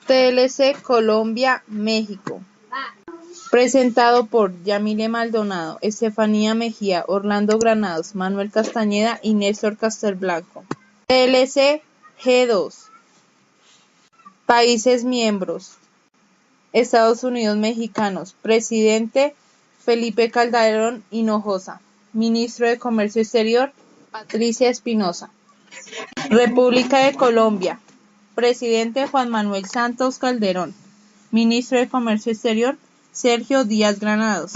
TLC Colombia, México. Presentado por Yamile Maldonado, Estefanía Mejía, Orlando Granados, Manuel Castañeda y Néstor Castelblanco. TLC G2. Países miembros. Estados Unidos mexicanos. Presidente Felipe Calderón Hinojosa. Ministro de Comercio Exterior Patricia Espinosa. República de Colombia. Presidente Juan Manuel Santos Calderón. Ministro de Comercio Exterior Sergio Díaz Granados.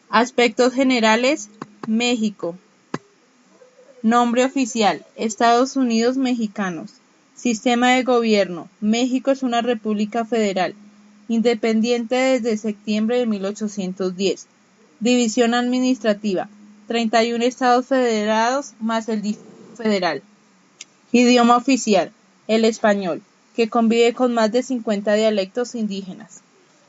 Aspectos generales. México. Nombre oficial. Estados Unidos mexicanos. Sistema de gobierno. México es una república federal, independiente desde septiembre de 1810. División administrativa. 31 estados federados más el Distrito Federal. Idioma oficial. El español, que convive con más de 50 dialectos indígenas.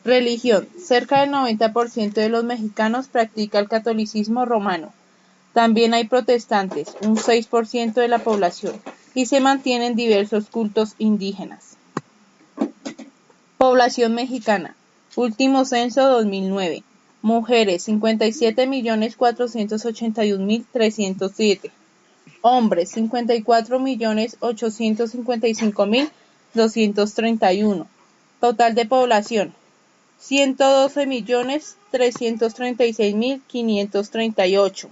Religión. Cerca del 90% de los mexicanos practica el catolicismo romano. También hay protestantes, un 6% de la población, y se mantienen diversos cultos indígenas. Población mexicana. Último censo 2009. Mujeres 57.481.307. Hombres 54.855.231. Total de población 112.336.538.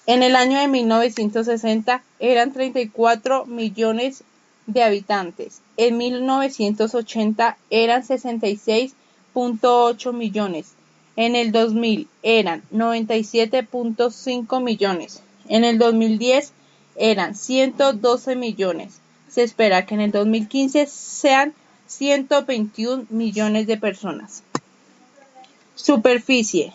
En el año de 1960 eran 34 millones de habitantes. En 1980 eran 66.8 millones. En el 2000 eran 97.5 millones. En el 2010 eran 112 millones. Se espera que en el 2015 sean 121 millones de personas. Superficie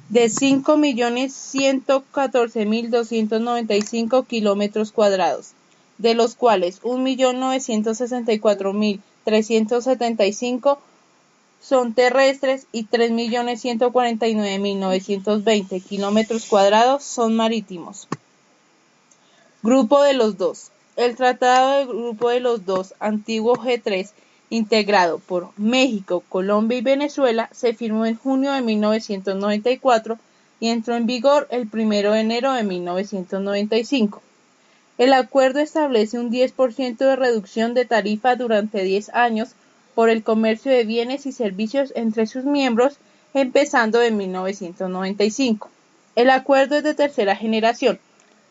de 5.114.295 kilómetros cuadrados, de los cuales 1.964.375 son terrestres y 3.149.920 kilómetros cuadrados son marítimos. Grupo de los Dos. El Tratado del Grupo de los Dos, antiguo G3, integrado por México, Colombia y Venezuela, se firmó en junio de 1994 y entró en vigor el 1 de enero de 1995. El acuerdo establece un 10% de reducción de tarifa durante 10 años por el comercio de bienes y servicios entre sus miembros, empezando en 1995. El acuerdo es de tercera generación,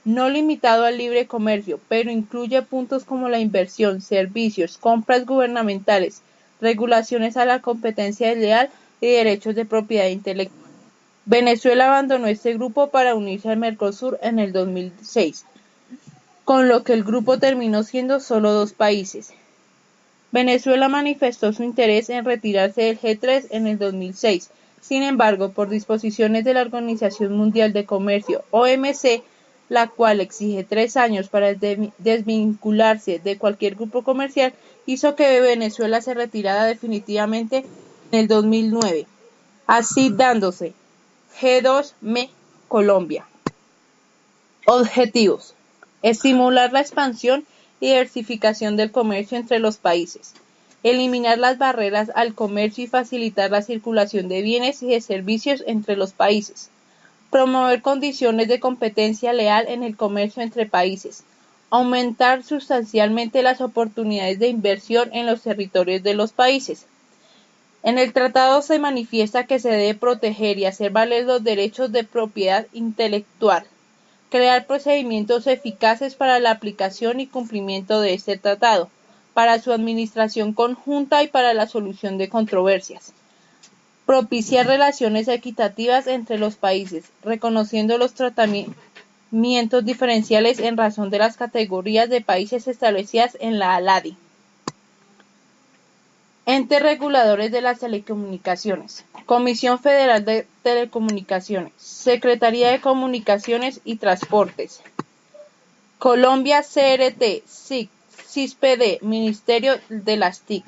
no limitado al libre comercio, pero incluye puntos como la inversión, servicios, compras gubernamentales, regulaciones a la competencia desleal y derechos de propiedad intelectual. Venezuela abandonó este grupo para unirse al Mercosur en el 2006, con lo que el grupo terminó siendo solo 2 países. Venezuela manifestó su interés en retirarse del G3 en el 2006. Sin embargo, por disposiciones de la Organización Mundial de Comercio, OMC, la cual exige 3 años para desvincularse de cualquier grupo comercial, hizo que Venezuela se retirara definitivamente en el 2009, así dándose G2 Colombia. Objetivos: estimular la expansión y diversificación del comercio entre los países, eliminar las barreras al comercio y facilitar la circulación de bienes y de servicios entre los países, promover condiciones de competencia leal en el comercio entre países, aumentar sustancialmente las oportunidades de inversión en los territorios de los países. En el tratado se manifiesta que se debe proteger y hacer valer los derechos de propiedad intelectual, crear procedimientos eficaces para la aplicación y cumplimiento de este tratado, para su administración conjunta y para la solución de controversias. Propiciar relaciones equitativas entre los países, reconociendo los tratamientos diferenciales en razón de las categorías de países establecidas en la ALADI. Entes reguladores de las telecomunicaciones. Comisión Federal de Telecomunicaciones. Secretaría de Comunicaciones y Transportes. Colombia CRT, SIC, CISPD, Ministerio de las TIC.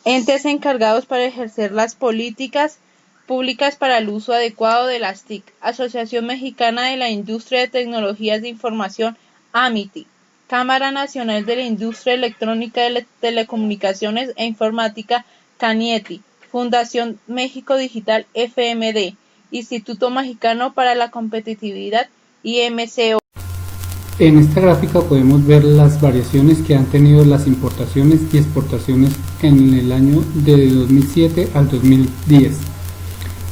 Entes encargados para ejercer las políticas públicas para el uso adecuado de las TIC. Asociación Mexicana de la Industria de Tecnologías de Información, AMITI. Cámara Nacional de la Industria Electrónica de Telecomunicaciones e Informática, CANIETI, Fundación México Digital FMD, Instituto Mexicano para la Competitividad, IMCO. En esta gráfica podemos ver las variaciones que han tenido las importaciones y exportaciones en el año de 2007 al 2010.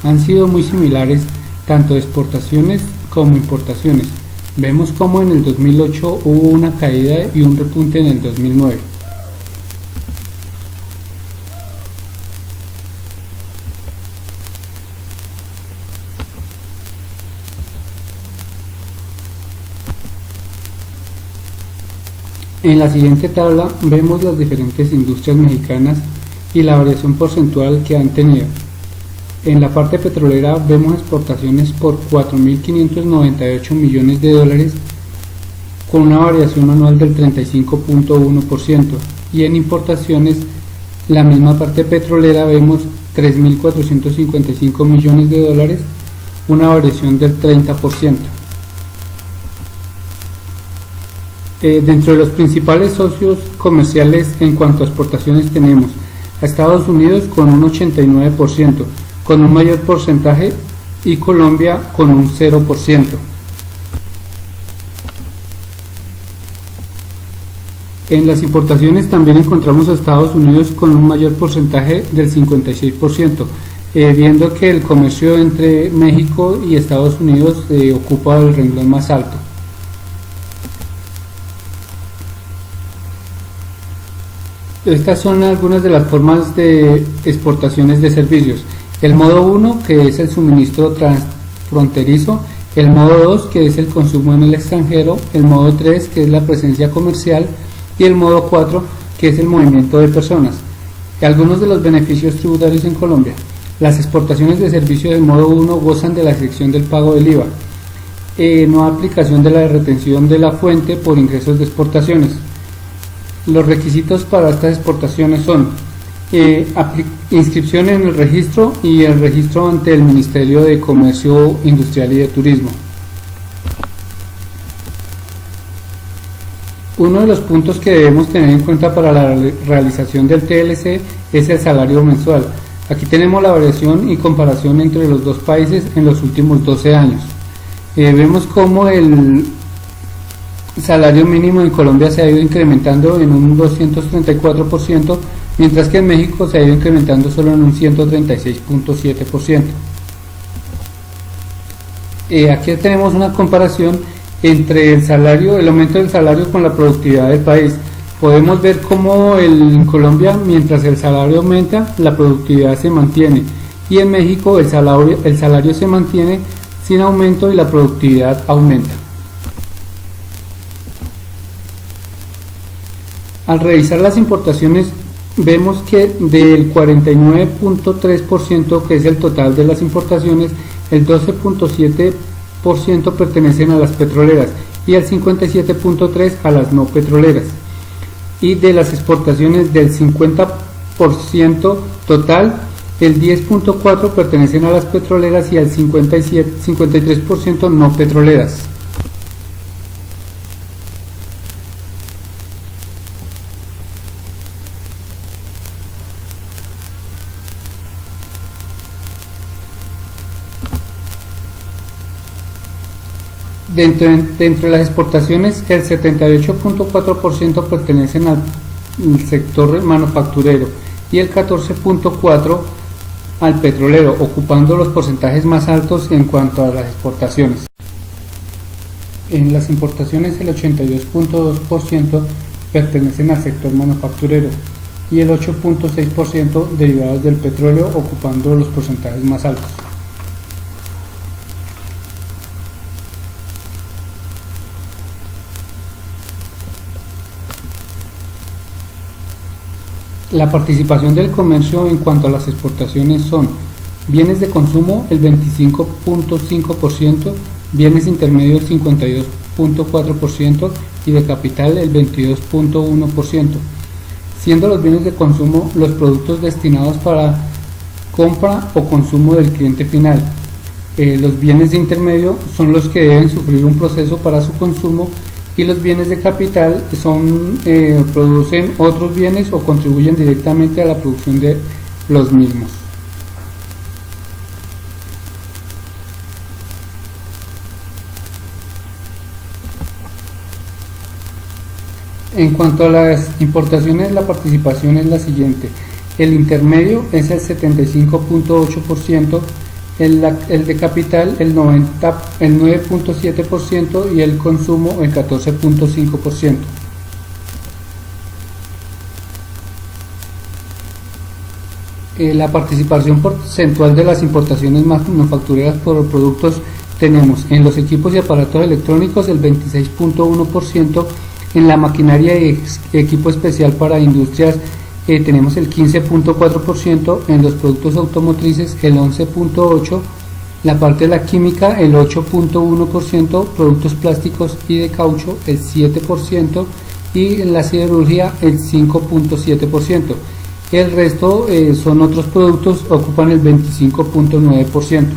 Han sido muy similares tanto exportaciones como importaciones. Vemos como en el 2008 hubo una caída y un repunte en el 2009. En la siguiente tabla vemos las diferentes industrias mexicanas y la variación porcentual que han tenido. En la parte petrolera vemos exportaciones por 4.598 millones de dólares con una variación anual del 35.1%, y en importaciones la misma parte petrolera vemos 3.455 millones de dólares, una variación del 30%. Dentro de los principales socios comerciales en cuanto a exportaciones tenemos a Estados Unidos con un 89%, con un mayor porcentaje, y Colombia con un 0%. En las importaciones también encontramos a Estados Unidos con un mayor porcentaje del 56%, viendo que el comercio entre México y Estados Unidos ocupa el renglón más alto. Estas son algunas de las formas de exportaciones de servicios. El modo 1, que es el suministro transfronterizo; el modo 2, que es el consumo en el extranjero; el modo 3, que es la presencia comercial; y el modo 4, que es el movimiento de personas. Algunos de los beneficios tributarios en Colombia. Las exportaciones de servicio del modo 1 gozan de la excepción del pago del IVA, no aplicación de la retención de la fuente por ingresos de exportaciones. Los requisitos para estas exportaciones son inscripción en el registro y el registro ante el Ministerio de Comercio Industrial y de Turismo. Uno de los puntos que debemos tener en cuenta para la realización del TLC es el salario mensual. Aquí tenemos la variación y comparación entre los dos países en los últimos 12 años. Vemos cómo el salario mínimo en Colombia se ha ido incrementando en un 234%, mientras que en México se ha ido incrementando solo en un 136.7%. Aquí tenemos una comparación entre el aumento del salario con la productividad del país. Podemos ver cómo en Colombia, mientras el salario aumenta, la productividad se mantiene, y en México el salario se mantiene sin aumento y la productividad aumenta. Al revisar las importaciones, vemos que del 49.3%, que es el total de las importaciones, el 12.7% pertenecen a las petroleras y el 57.3% a las no petroleras. Y de las exportaciones del 50% total, el 10.4% pertenecen a las petroleras y el 53% no petroleras. Dentro de las exportaciones, el 78.4% pertenecen al sector manufacturero y el 14.4% al petrolero, ocupando los porcentajes más altos en cuanto a las exportaciones. En las importaciones, el 82.2% pertenecen al sector manufacturero y el 8.6% derivados del petróleo, ocupando los porcentajes más altos. La participación del comercio en cuanto a las exportaciones son: bienes de consumo el 25.5%, bienes intermedios el 52.4% y de capital el 22.1%, siendo los bienes de consumo los productos destinados para compra o consumo del cliente final. Los bienes de intermedio son los que deben sufrir un proceso para su consumo y los bienes de capital producen otros bienes o contribuyen directamente a la producción de los mismos. En cuanto a las importaciones, la participación es la siguiente: el intermedio es el 75.8%, el de capital el 9.7% y el consumo el 14.5%. La participación porcentual de las importaciones manufactureras por productos tenemos en los equipos y aparatos electrónicos el 26.1%, en la maquinaria y equipo especial para industrias tenemos el 15.4%, en los productos automotrices el 11.8%, la parte de la química el 8.1%, productos plásticos y de caucho el 7% y en la siderurgia el 5.7%. El resto son otros productos, ocupan el 25.9%.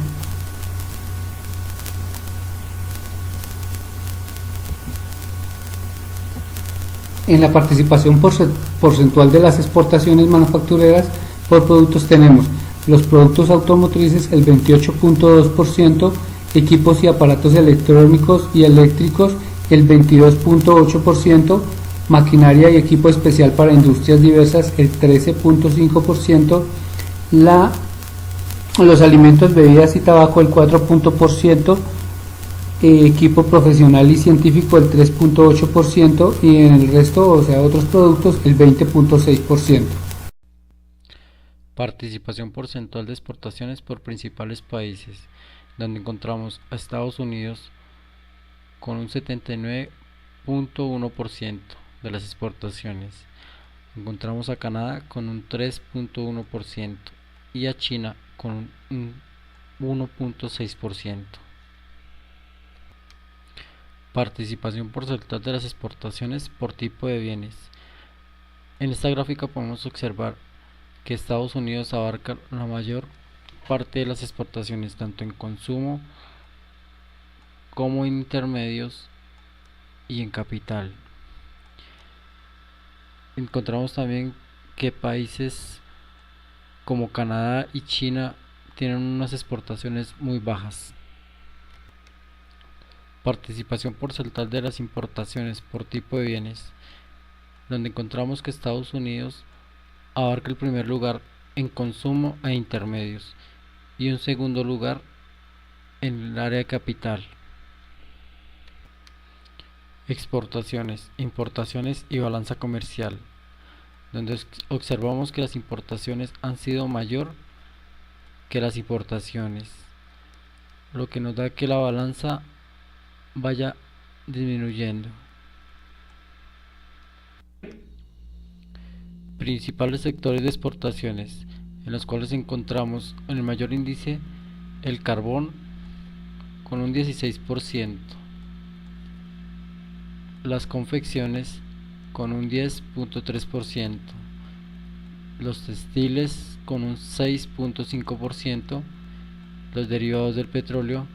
En la participación porcentual de las exportaciones manufactureras por productos tenemos los productos automotrices el 28.2%, equipos y aparatos electrónicos y eléctricos el 22.8%, maquinaria y equipo especial para industrias diversas el 13.5%, los alimentos, bebidas y tabaco el 4%, equipo profesional y científico el 3.8% y en el resto, o sea, otros productos el 20.6%. Participación porcentual de exportaciones por principales países, donde encontramos a Estados Unidos con un 79.1% de las exportaciones, encontramos a Canadá con un 3.1% y a China con un 1.6%. Participación porcentual de las exportaciones por tipo de bienes. En esta gráfica podemos observar que Estados Unidos abarca la mayor parte de las exportaciones, tanto en consumo como en intermedios y en capital. Encontramos también que países como Canadá y China tienen unas exportaciones muy bajas. Participación porcentual de las importaciones por tipo de bienes, donde encontramos que Estados Unidos abarca el primer lugar en consumo e intermedios y un segundo lugar en el área de capital. Exportaciones, importaciones y balanza comercial, donde observamos que las importaciones han sido mayor que las importaciones, lo que nos da que la balanza vaya disminuyendo. Principales sectores de exportaciones, en los cuales encontramos en el mayor índice el carbón con un 16%, las confecciones con un 10.3%, los textiles con un 6.5%, los derivados del petróleo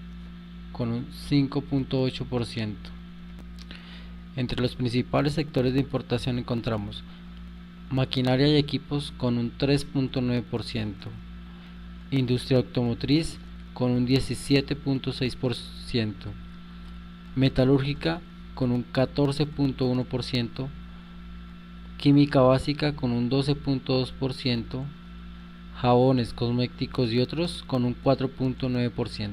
con un 5.8%. Entre los principales sectores de importación encontramos maquinaria y equipos con un 3.9%, industria automotriz con un 17.6%, metalúrgica con un 14.1%, química básica con un 12.2%, jabones, cosméticos y otros con un 4.9%.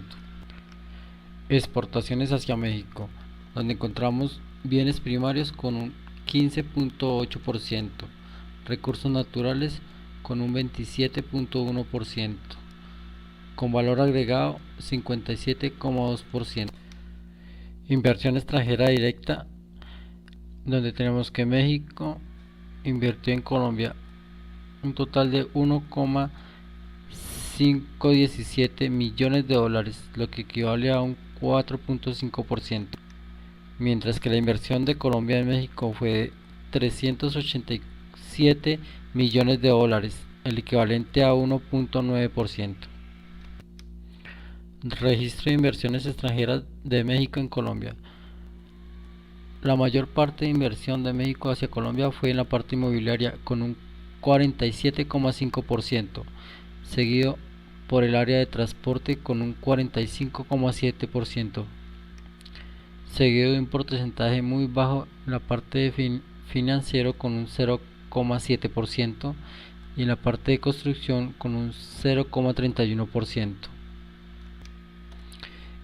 Exportaciones hacia México, donde encontramos bienes primarios con un 15.8%, recursos naturales con un 27.1%, con valor agregado 57.2%. Inversión extranjera directa, donde tenemos que México invirtió en Colombia un total de 1,517 millones de dólares, lo que equivale a un 4.5%, mientras que la inversión de Colombia en México fue de 387 millones de dólares, el equivalente a 1.9%. Registro de inversiones extranjeras de México en Colombia. La mayor parte de inversión de México hacia Colombia fue en la parte inmobiliaria con un 47,5%, seguido por el área de transporte con un 45,7%, seguido de un porcentaje muy bajo en la parte de financiero con un 0,7% y en la parte de construcción con un 0,31%.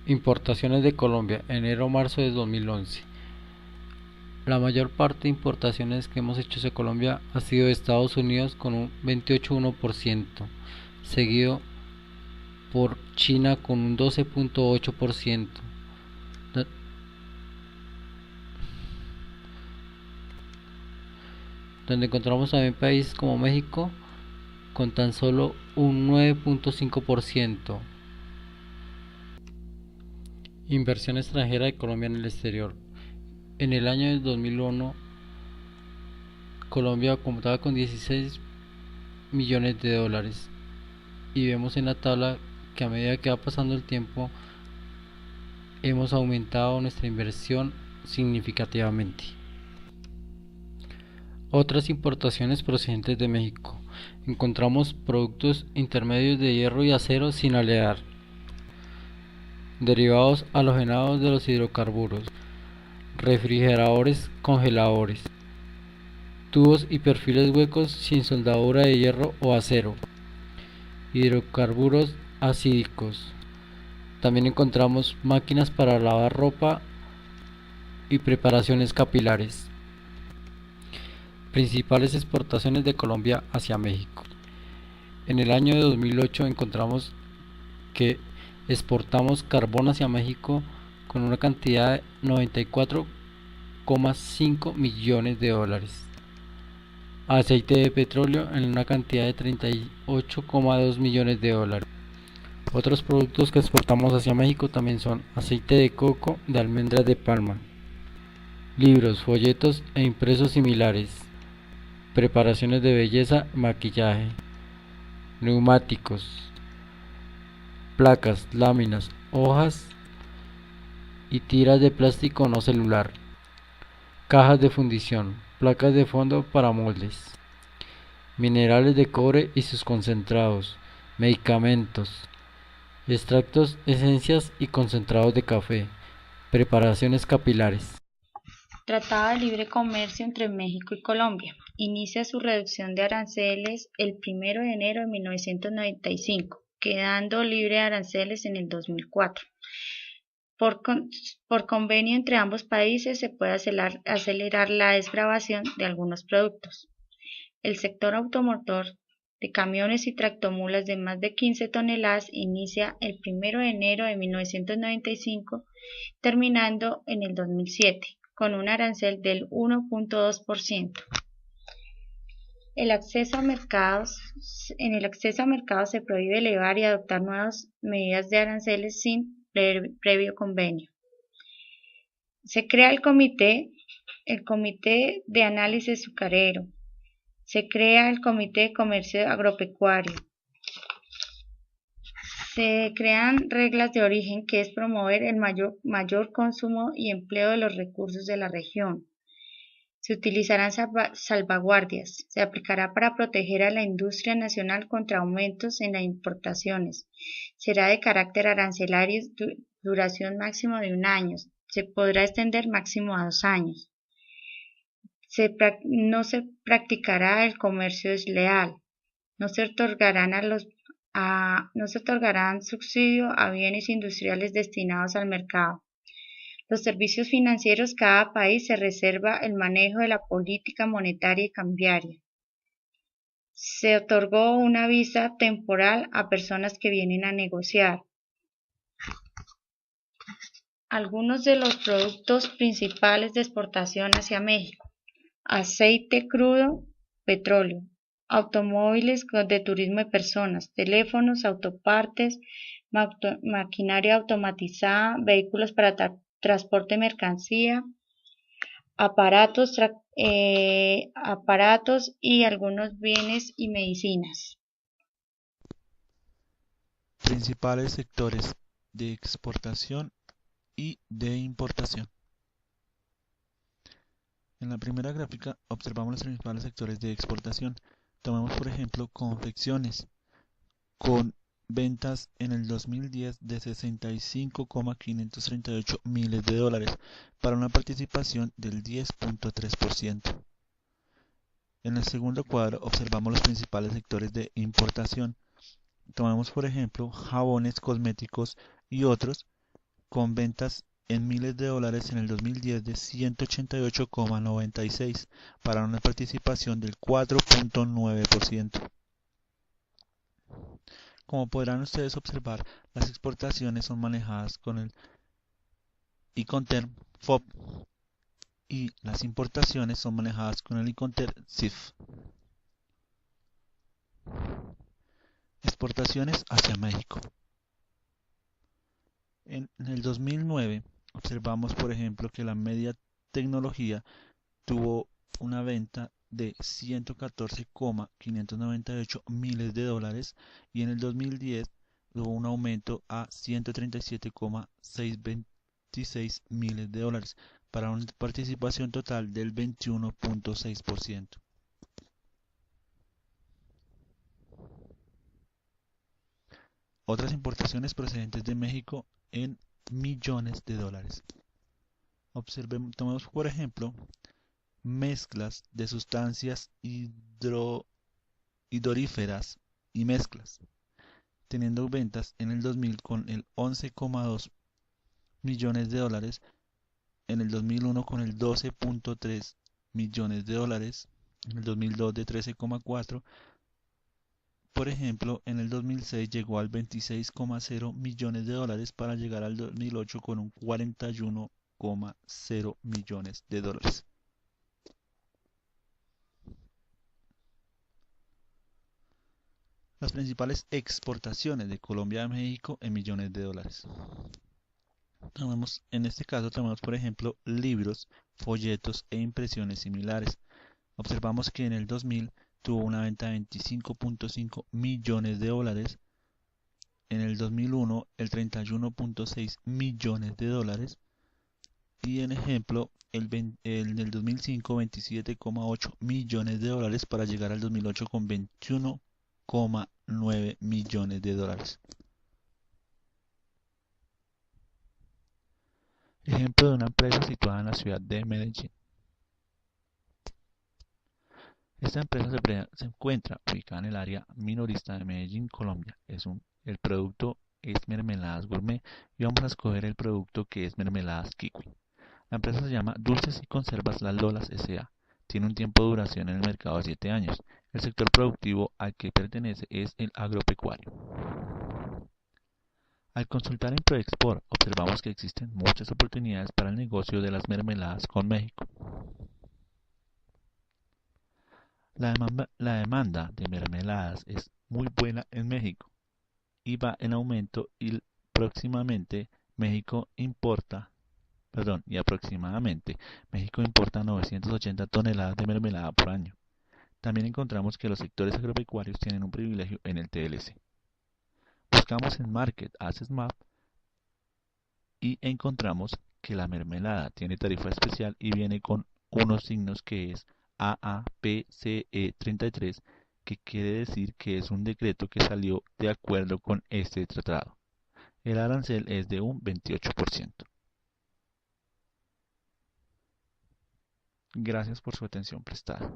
Importaciones de Colombia, enero-marzo de 2011. La mayor parte de importaciones que hemos hecho hacia Colombia ha sido de Estados Unidos con un 28,1%, seguido por China con un 12,8%, donde encontramos también países como México con tan solo un 9,5%. Inversión extranjera de Colombia en el exterior. En el año del 2001, Colombia contaba con 16 millones de dólares y vemos en la tabla que a medida que va pasando el tiempo hemos aumentado nuestra inversión significativamente. Otras importaciones procedentes de México. Encontramos productos intermedios de hierro y acero sin alear, derivados halogenados de los hidrocarburos, refrigeradores congeladores, tubos y perfiles huecos sin soldadura de hierro o acero, hidrocarburos acídicos. También encontramos máquinas para lavar ropa y preparaciones capilares. Principales exportaciones de Colombia hacia México. En el año de 2008 encontramos que exportamos carbón hacia México con una cantidad de 94,5 millones de dólares, aceite de petróleo en una cantidad de 38,2 millones de dólares. Otros productos que exportamos hacia México también son aceite de coco, de almendras de palma, libros, folletos e impresos similares, preparaciones de belleza, maquillaje, neumáticos, placas, láminas, hojas y tiras de plástico no celular, cajas de fundición, placas de fondo para moldes, minerales de cobre y sus concentrados, medicamentos, extractos, esencias y concentrados de café, preparaciones capilares. Tratado de Libre Comercio entre México y Colombia. Inicia su reducción de aranceles el 1 de enero de 1995, quedando libre de aranceles en el 2004. Por convenio entre ambos países se puede acelerar la desgravación de algunos productos. El sector automotor de camiones y tractomulas de más de 15 toneladas inicia el 1 de enero de 1995, terminando en el 2007, con un arancel del 1,2%. En el acceso a mercados se prohíbe elevar y adoptar nuevas medidas de aranceles sin previo convenio. Se crea el Comité de Análisis Azucarero. Se crea el Comité de Comercio Agropecuario. Se crean reglas de origen, que es promover el mayor consumo y empleo de los recursos de la región. Se utilizarán salvaguardias. Se aplicará para proteger a la industria nacional contra aumentos en las importaciones. Será de carácter arancelario, duración máximo de 1 año. Se podrá extender máximo a 2 años. No se practicará el comercio desleal. No se otorgarán subsidio a bienes industriales destinados al mercado. Los servicios financieros, cada país se reserva el manejo de la política monetaria y cambiaria. Se otorgó una visa temporal a personas que vienen a negociar. Algunos de los productos principales de exportación hacia México: aceite crudo, petróleo, automóviles de turismo de personas, teléfonos, autopartes, maquinaria automatizada, vehículos para transporte de mercancía, aparatos y algunos bienes y medicinas. Principales sectores de exportación y de importación. En la primera gráfica observamos los principales sectores de exportación. Tomemos por ejemplo confecciones, con ventas en el 2010 de 65,538 miles de dólares para una participación del 10.3%. En el segundo cuadro observamos los principales sectores de importación. Tomemos por ejemplo jabones, cosméticos y otros, con ventas en miles de dólares en el 2010 de 188,96 para una participación del 4.9%. Como podrán ustedes observar, las exportaciones son manejadas con el Incoterm FOB y las importaciones son manejadas con el Incoterm CIF. Exportaciones hacia México. En el 2009 observamos, por ejemplo, que la media tecnología tuvo una venta de 114,598 miles de dólares y en el 2010 tuvo un aumento a 137,626 miles de dólares para una participación total del 21.6%. Otras importaciones procedentes de México en millones de dólares. Tomemos por ejemplo mezclas de sustancias hidroríferas y mezclas, teniendo ventas en el 2000 con el 11,2 millones de dólares, en el 2001 con el 12,3 millones de dólares, en el 2002 de 13,4. Por ejemplo, en el 2006 llegó al 26,0 millones de dólares para llegar al 2008 con un 41,0 millones de dólares. Las principales exportaciones de Colombia a México en millones de dólares. En este caso tenemos por ejemplo libros, folletos e impresiones similares. Observamos que en el 2000 tuvo una venta de 25,5 millones de dólares, en el 2001 el 31,6 millones de dólares y en ejemplo en el 2005 27,8 millones de dólares para llegar al 2008 con 21,9 millones de dólares. Ejemplo de una empresa situada en la ciudad de Medellín. Esta empresa se encuentra ubicada en el área minorista de Medellín, Colombia. El producto es mermeladas gourmet y vamos a escoger el producto que es mermeladas kiwi. La empresa se llama Dulces y Conservas Las Lolas S.A. Tiene un tiempo de duración en el mercado de 7 años. El sector productivo al que pertenece es el agropecuario. Al consultar en ProExport observamos que existen muchas oportunidades para el negocio de las mermeladas con México. La demanda de mermeladas es muy buena en México y va en aumento y aproximadamente México importa 980 toneladas de mermelada por año. También encontramos que los sectores agropecuarios tienen un privilegio en el TLC. Buscamos en Market Access Map y encontramos que la mermelada tiene tarifa especial y viene con unos signos que es AAPCE 33, que quiere decir que es un decreto que salió de acuerdo con este tratado. El arancel es de un 28%. Gracias por su atención prestada.